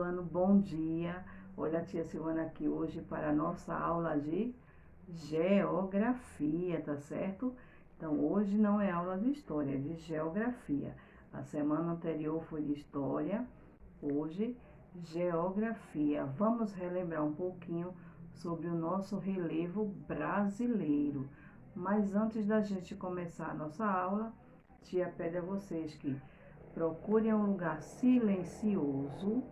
Silvano, bom dia. Olha a tia Silvana aqui hoje para a nossa aula de geografia, tá certo? Então, hoje não é aula de história, é de geografia. A semana anterior foi de história, hoje geografia. Vamos relembrar um pouquinho sobre o nosso relevo brasileiro. Mas antes da gente começar a nossa aula, tia pede a vocês que procurem um lugar silencioso,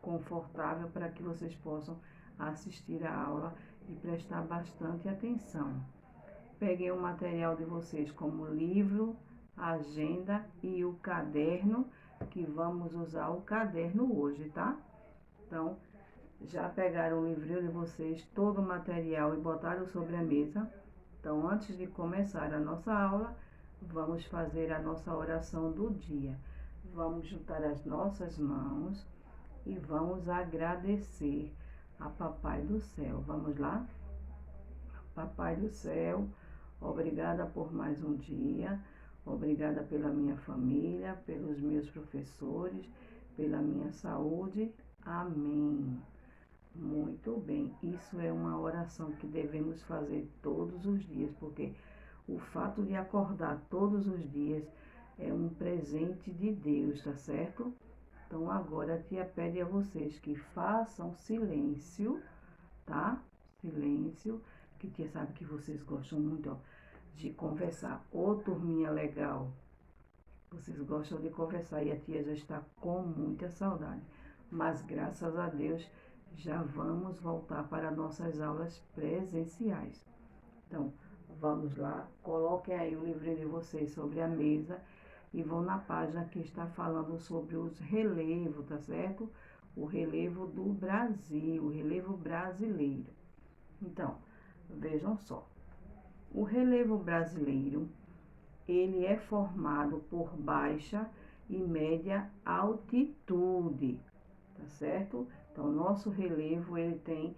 confortável, para que vocês possam assistir a aula e prestar bastante atenção. Peguem o material de vocês como livro, agenda e o caderno, que vamos usar o caderno hoje, tá? Então, já pegaram o livrinho de vocês, todo o material e botaram sobre a mesa? Então, antes de começar a nossa aula, vamos fazer a nossa oração do dia. Vamos juntar as nossas mãos e vamos agradecer a Papai do Céu. Vamos lá? Papai do Céu, obrigada por mais um dia, obrigada pela minha família, pelos meus professores, pela minha saúde. Amém. Muito bem, isso é uma oração que devemos fazer todos os dias, porque o fato de acordar todos os dias é um presente de Deus, tá certo? Então agora a tia pede a vocês que façam silêncio, tá? Silêncio, que tia sabe que vocês gostam muito, ó, de conversar. Ô, turminha legal, vocês gostam de conversar e a tia já está com muita saudade. Mas graças a Deus já vamos voltar para nossas aulas presenciais. Então, vamos lá, coloquem aí o livrinho de vocês sobre a mesa e vão na página que está falando sobre os relevos, tá certo? O relevo do Brasil, o relevo brasileiro. Então, vejam só. O relevo brasileiro, ele é formado por baixa e média altitude, tá certo? Então, nosso relevo, ele tem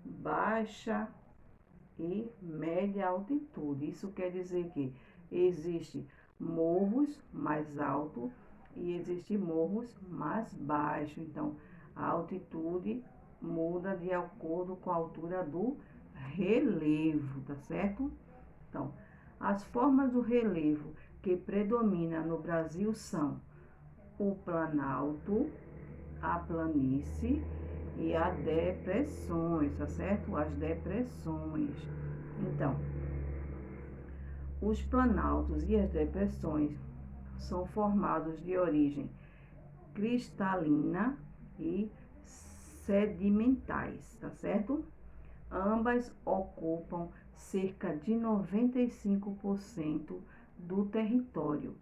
baixa e média altitude. Isso quer dizer que existe morros mais altos e existe morros mais baixos. Então, a altitude muda de acordo com a altura do relevo, tá certo? Então, as formas do relevo que predominam no Brasil são o planalto, a planície e as depressões, tá certo? As depressões. Então, os planaltos e as depressões são formados de origem cristalina e sedimentais, tá certo? Ambas ocupam cerca de 95% do território,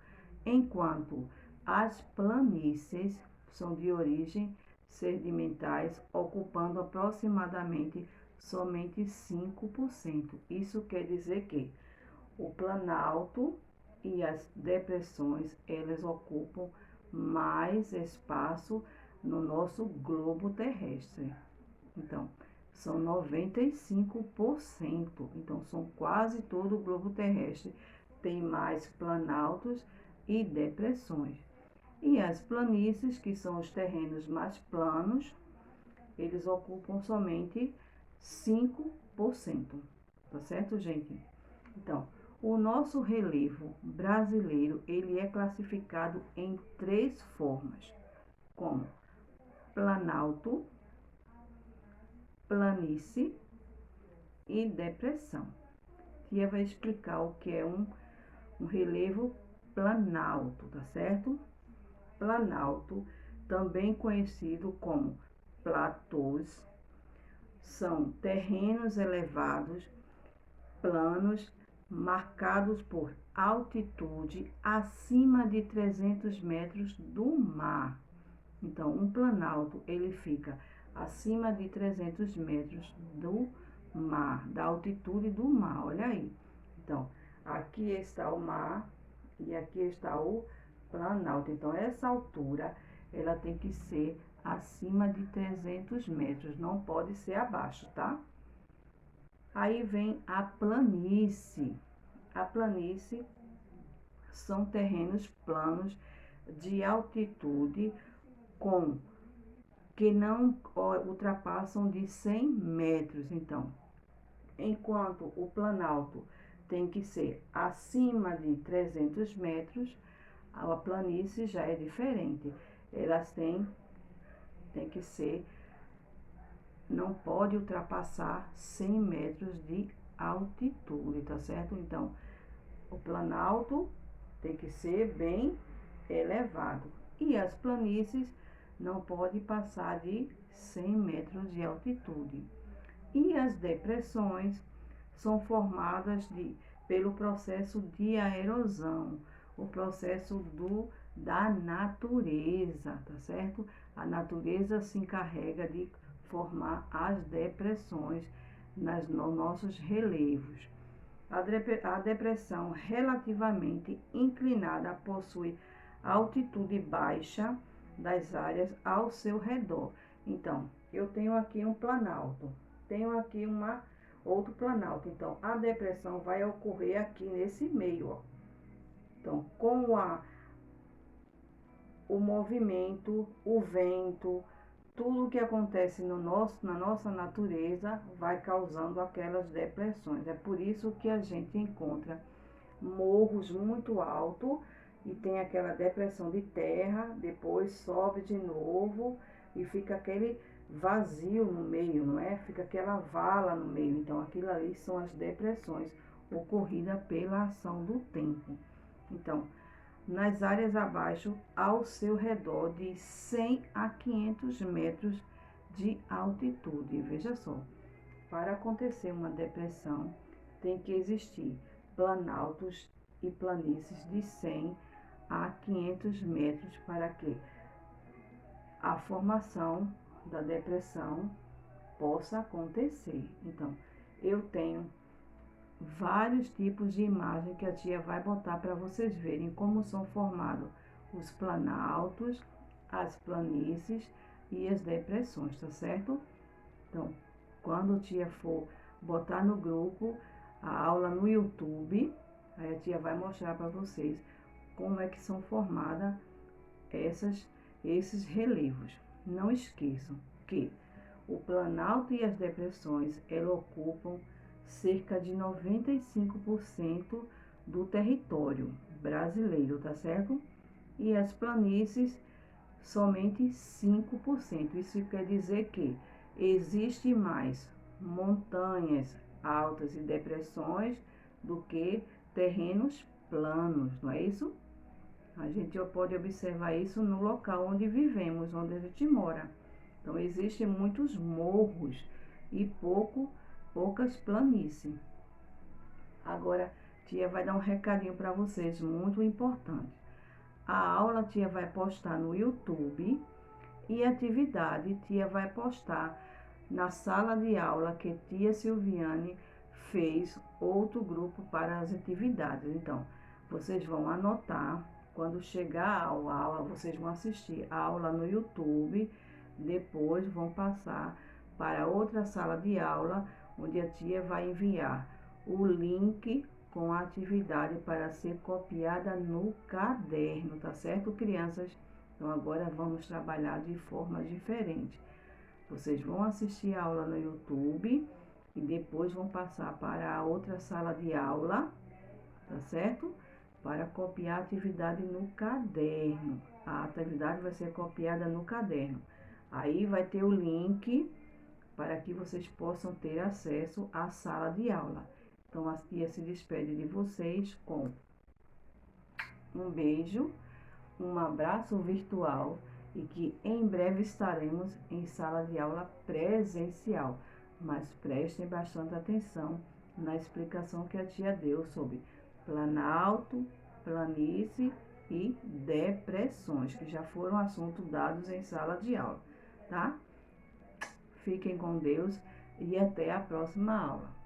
enquanto as planícies são de origem sedimentais, ocupando aproximadamente somente 5%. Isso quer dizer que o planalto e as depressões, elas ocupam mais espaço no nosso globo terrestre. Então, são 95%. Então, são quase todo o globo terrestre tem mais planaltos e depressões. E as planícies, que são os terrenos mais planos, eles ocupam somente 5%. Tá certo, gente? Então, o nosso relevo brasileiro, ele é classificado em 3 formas, como planalto, planície e depressão. Tia vai explicar o que é um relevo planalto, tá certo? Planalto, também conhecido como platôs, são terrenos elevados, planos, marcados por altitude acima de 300 metros do mar. Então, um planalto, ele fica acima de 300 metros do mar, da altitude do mar, olha aí. Então, aqui está o mar e aqui está o planalto. Então, essa altura, ela tem que ser acima de 300 metros, não pode ser abaixo, tá? Aí vem a planície. A planície são terrenos planos de altitude com que não ultrapassam de 100 metros. Então, enquanto o planalto tem que ser acima de 300 metros, a planície já é diferente. Elas têm que ser, não pode ultrapassar 100 metros de altitude, tá certo? Então, o planalto tem que ser bem elevado. E as planícies não pode passar de 100 metros de altitude. E as depressões são formadas pelo processo de aerosão, o processo da natureza, tá certo? A natureza se encarrega de formar as depressões nos nossos relevos. A depressão relativamente inclinada possui altitude baixa das áreas ao seu redor. Então, eu tenho aqui um planalto, tenho aqui outro planalto. Então, a depressão vai ocorrer aqui nesse meio, ó. Então, com o movimento, o vento, tudo que acontece na nossa natureza vai causando aquelas depressões. É por isso que a gente encontra morros muito altos e tem aquela depressão de terra, depois sobe de novo e fica aquele vazio no meio, não é? Fica aquela vala no meio. Então, aquilo ali são as depressões ocorridas pela ação do tempo. Então, nas áreas abaixo, ao seu redor de 100 a 500 metros de altitude. Veja só, para acontecer uma depressão, tem que existir planaltos e planícies de 100 a 500 metros para que a formação da depressão possa acontecer. Então, eu tenho vários tipos de imagem que a tia vai botar para vocês verem como são formados os planaltos, as planícies e as depressões, tá certo? Então, quando a tia for botar no grupo a aula no YouTube, aí a tia vai mostrar para vocês como é que são formadas esses relevos. Não esqueçam que o planalto e as depressões, elas ocupam cerca de 95% do território brasileiro, tá certo? E as planícies, somente 5%. Isso quer dizer que existe mais montanhas altas e depressões do que terrenos planos, não é isso? A gente pode observar isso no local onde vivemos, onde a gente mora. Então, existem muitos morros e poucas planícies. Agora, tia vai dar um recadinho para vocês, muito importante. A aula tia vai postar no YouTube e a atividade tia vai postar na sala de aula que tia Silviane fez outro grupo para as atividades. Então, vocês vão anotar, quando chegar a aula, vocês vão assistir a aula no YouTube, depois vão passar para outra sala de aula, onde a tia vai enviar o link com a atividade para ser copiada no caderno, tá certo, crianças? Então, agora vamos trabalhar de forma diferente. Vocês vão assistir a aula no YouTube e depois vão passar para a outra sala de aula, tá certo? Para copiar a atividade no caderno. A atividade vai ser copiada no caderno. Aí vai ter o link para que vocês possam ter acesso à sala de aula. Então, a tia se despede de vocês com um beijo, um abraço virtual e que em breve estaremos em sala de aula presencial. Mas prestem bastante atenção na explicação que a tia deu sobre planalto, planície e depressões, que já foram assuntos dados em sala de aula, tá? Fiquem com Deus e até a próxima aula.